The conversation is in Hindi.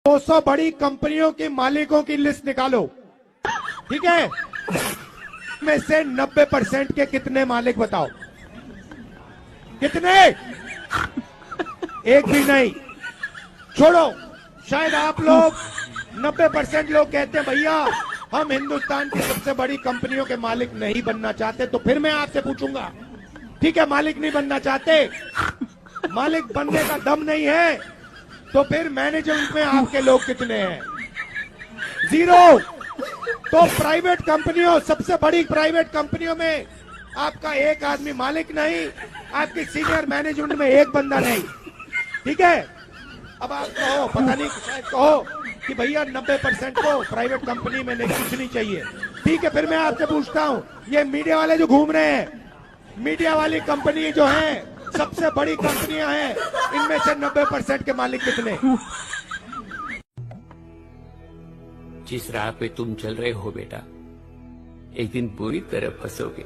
200 बड़ी कंपनियों के मालिकों की लिस्ट निकालो, ठीक है? में से 90% के कितने मालिक बताओ? कितने? एक भी नहीं। छोड़ो, शायद आप लोग 90% लोग कहते हैं भैया हम हिंदुस्तान की सबसे बड़ी कंपनियों के मालिक नहीं बनना चाहते। तो फिर मैं आपसे पूछूंगा, ठीक है, मालिक नहीं बनना चाहते, मालिक बनने का दम नहीं है, तो फिर मैनेजमेंट में आपके लोग कितने हैं? 0। तो प्राइवेट कंपनियों, सबसे बड़ी प्राइवेट कंपनियों में आपका एक आदमी मालिक नहीं, आपकी सीनियर मैनेजमेंट में एक बंदा नहीं, ठीक है? अब आप कहो, पता नहीं शायद कहो कि भैया 90% को प्राइवेट कंपनी में नहीं, कुछ नहीं चाहिए, ठीक है? फिर मैं आपसे पूछता हूं, ये मीडिया वाले जो घूम रहे हैं, मीडिया वाली कंपनी जो है, सबसे बड़ी कंपनियां हैं, इनमें से 90% के मालिक कितने? जिस राह पे तुम चल रहे हो बेटा, एक दिन पूरी तरह फंसोगे।